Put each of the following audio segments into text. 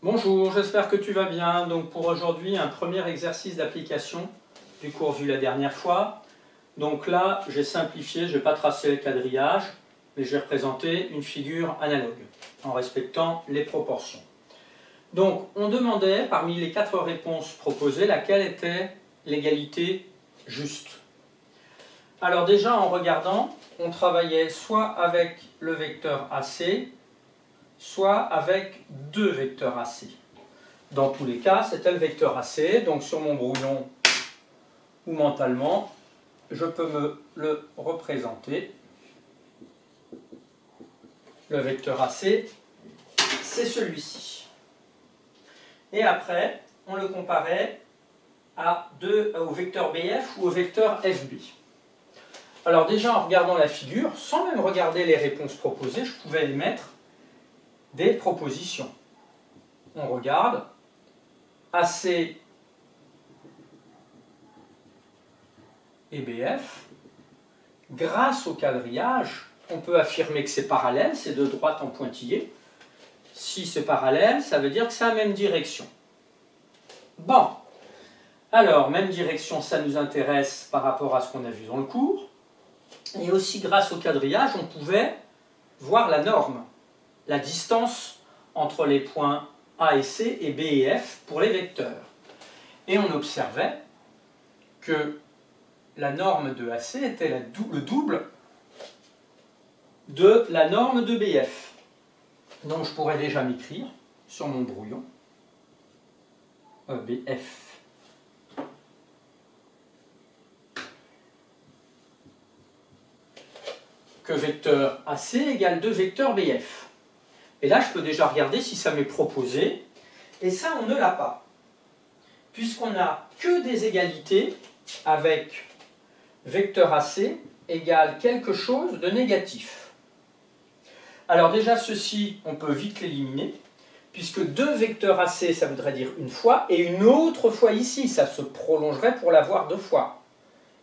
Bonjour, j'espère que tu vas bien. Donc pour aujourd'hui, un premier exercice d'application du cours vu la dernière fois. Donc là, j'ai simplifié, je n'ai pas tracé le quadrillage, mais j'ai représenté une figure analogue en respectant les proportions. Donc on demandait, parmi les 4 réponses proposées, laquelle était l'égalité juste. Alors déjà, en regardant, on travaillait soit avec le vecteur AC, soit avec 2 vecteurs AC. Dans tous les cas, c'était le vecteur AC, donc sur mon brouillon ou mentalement, je peux me le représenter. Le vecteur AC, c'est celui-ci. Et après, on le comparait au vecteur BF ou au vecteur FB. Alors déjà, en regardant la figure, sans même regarder les réponses proposées, je pouvais émettre des propositions. On regarde AC et BF. Grâce au quadrillage, on peut affirmer que c'est parallèle, c'est de droite en pointillé. Si c'est parallèle, ça veut dire que c'est la même direction. Bon, alors, même direction, ça nous intéresse par rapport à ce qu'on a vu dans le cours. Et aussi, grâce au quadrillage, on pouvait voir la norme, la distance entre les points A et C et B et F pour les vecteurs. Et on observait que la norme de AC était le double de la norme de BF. Donc je pourrais déjà m'écrire sur mon brouillon BF que vecteur AC égale 2 vecteurs BF. Et là, je peux déjà regarder si ça m'est proposé. Et ça, on ne l'a pas. Puisqu'on n'a que des égalités avec vecteur AC égale quelque chose de négatif. Alors déjà, ceci, on peut vite l'éliminer, puisque 2 vecteurs AC, ça voudrait dire une fois, et une autre fois ici, ça se prolongerait pour l'avoir 2 fois.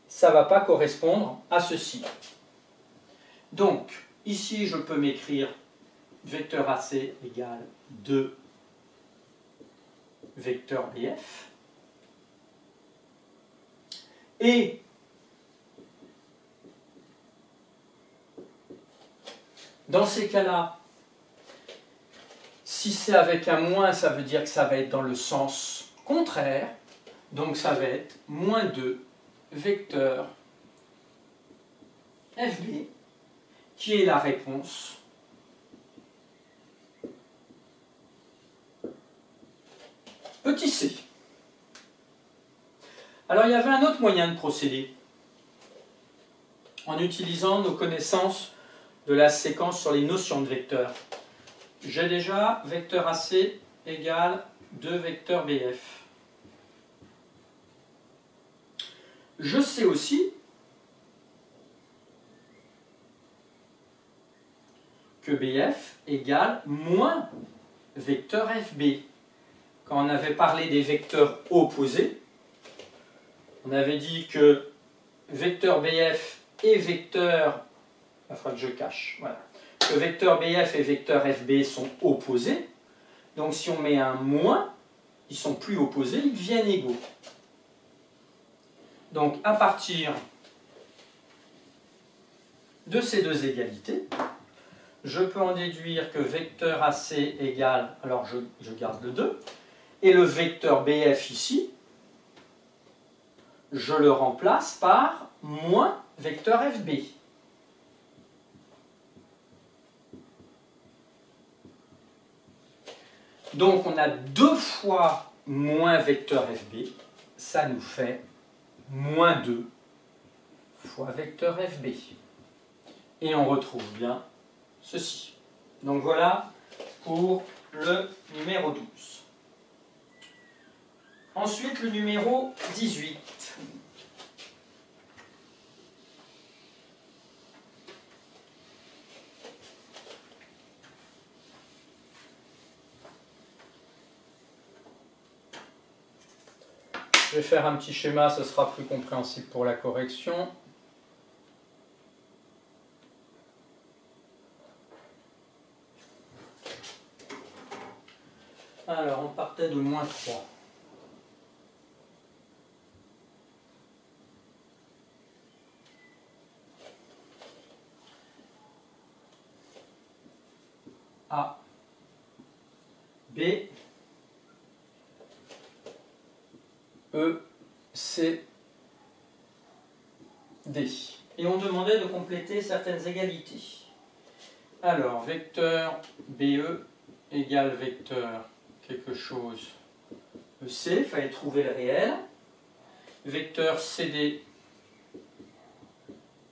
Ça ne va pas correspondre à ceci. Donc, ici, je peux m'écrire vecteur AC égale 2 vecteurs BF. Et dans ces cas-là, si c'est avec un moins, ça veut dire que ça va être dans le sens contraire. Donc ça va être moins 2 vecteurs FB, qui est la réponse petit c. Alors il y avait un autre moyen de procéder, en utilisant nos connaissances de la séquence sur les notions de vecteurs. J'ai déjà vecteur AC égale 2 vecteurs BF. Je sais aussi que BF égale moins vecteur FB. Quand on avait parlé des vecteurs opposés, on avait dit que vecteur BF et vecteur... Il faudra que je cache. Voilà. Que vecteur BF et vecteur FB sont opposés. Donc si on met un moins, ils sont plus opposés, ils deviennent égaux. Donc à partir de ces deux égalités, je peux en déduire que vecteur AC égale, alors je garde le 2, et le vecteur BF ici, je le remplace par moins vecteur FB. Donc on a 2 fois moins vecteur FB, ça nous fait moins 2 fois vecteur FB. Et on retrouve bien ceci. Donc voilà pour le numéro 12. Ensuite le numéro 18. Je vais faire un petit schéma, ce sera plus compréhensible pour la correction. Alors, on partait de moins 3. A, B, E, C, D. Et on demandait de compléter certaines égalités. Alors, vecteur BE égale vecteur quelque chose EC, il fallait trouver le réel. Vecteur CD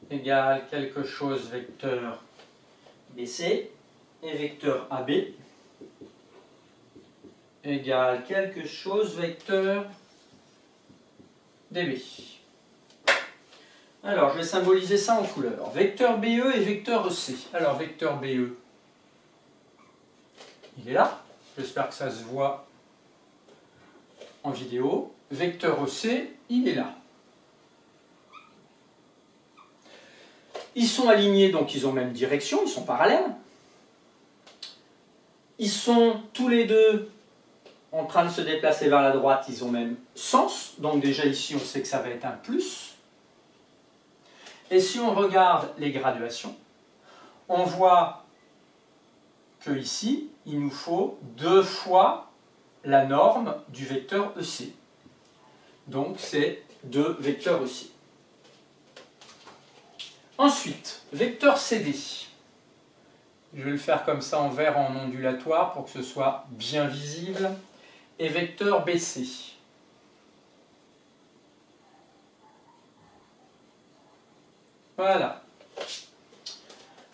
égale quelque chose vecteur BC. Et vecteur AB égale quelque chose vecteur DB. Alors, je vais symboliser ça en couleur. Vecteur BE et vecteur EC. Alors, vecteur BE, il est là. J'espère que ça se voit en vidéo. Vecteur EC, il est là. Ils sont alignés, donc ils ont même direction, ils sont parallèles. Ils sont tous les deux en train de se déplacer vers la droite, ils ont même sens. Donc déjà ici, on sait que ça va être un plus. Et si on regarde les graduations, on voit que ici, il nous faut 2 fois la norme du vecteur EC. Donc c'est 2 vecteurs EC. Ensuite, vecteur CD. Je vais le faire comme ça en vert en ondulatoire pour que ce soit bien visible. Et vecteur BC. Voilà.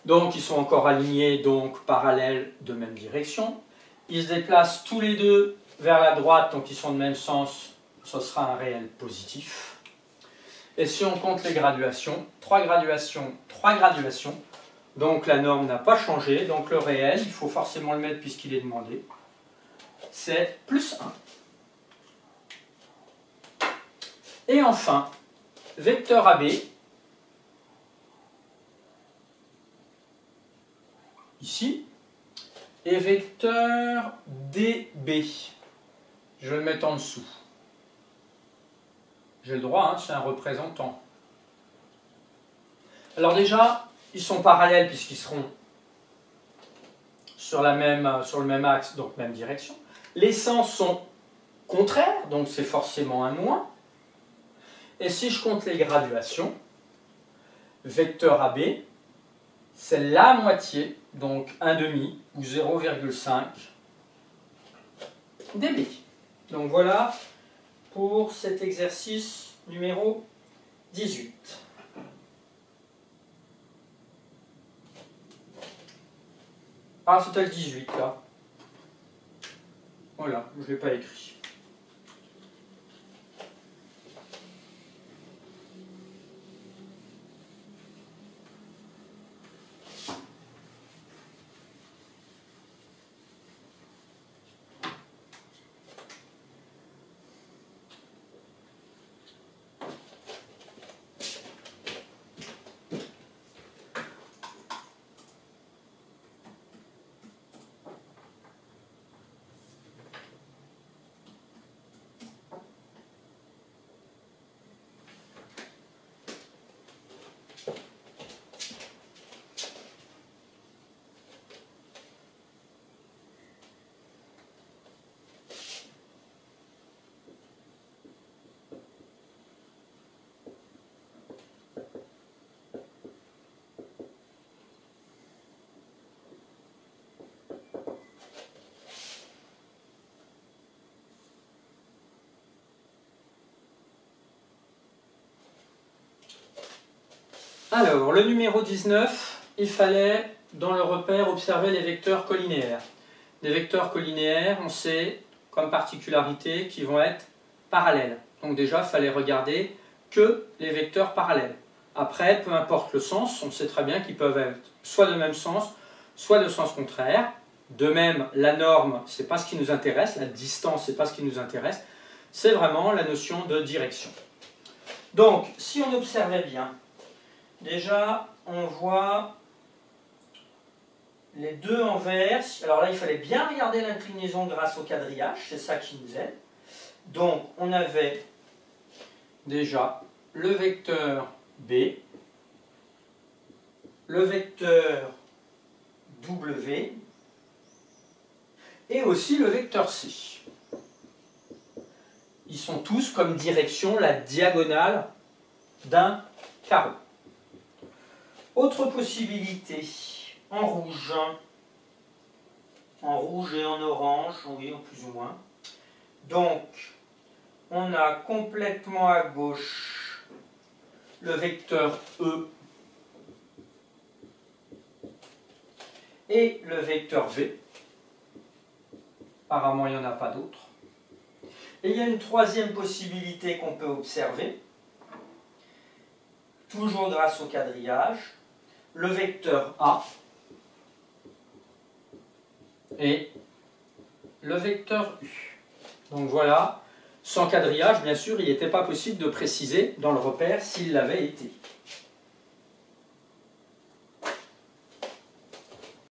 Donc ils sont encore alignés, donc parallèles de même direction. Ils se déplacent tous les deux vers la droite, donc ils sont de même sens. Ce sera un réel positif. Et si on compte les graduations, 3 graduations, 3 graduations. Donc la norme n'a pas changé, donc le réel, il faut forcément le mettre puisqu'il est demandé, c'est plus 1. Et enfin, vecteur AB, ici, et vecteur DB, je vais le mettre en dessous. J'ai le droit, hein, c'est un représentant. Alors déjà, ils sont parallèles puisqu'ils seront sur le même axe, donc même direction. Les sens sont contraires, donc c'est forcément un moins. Et si je compte les graduations, vecteur AB, c'est la moitié, donc 1/2 ou 0,5 dB. Donc voilà pour cet exercice numéro 18. Ah, c'était le 18 là. Voilà, je ne l'ai pas écrit. Alors, le numéro 19, il fallait, dans le repère, observer les vecteurs collinéaires. Les vecteurs collinéaires, on sait, comme particularité, qu'ils vont être parallèles. Donc déjà, il fallait regarder que les vecteurs parallèles. Après, peu importe le sens, on sait très bien qu'ils peuvent être soit de même sens, soit de sens contraire. De même, la norme, ce n'est pas ce qui nous intéresse, la distance, ce n'est pas ce qui nous intéresse, c'est vraiment la notion de direction. Donc, si on observait bien, déjà, on voit les deux en vert. Alors là, il fallait bien regarder l'inclinaison grâce au quadrillage, c'est ça qui nous aide. Donc, on avait déjà le vecteur B, le vecteur W et aussi le vecteur C. Ils sont tous comme direction la diagonale d'un carreau. Autre possibilité, en rouge et en orange, oui, plus ou moins. Donc, on a complètement à gauche le vecteur E et le vecteur V. Apparemment, il n'y en a pas d'autres. Et il y a une troisième possibilité qu'on peut observer, toujours grâce au quadrillage, le vecteur A et le vecteur U. Donc voilà, sans quadrillage, bien sûr, il n'était pas possible de préciser dans le repère s'il l'avait été.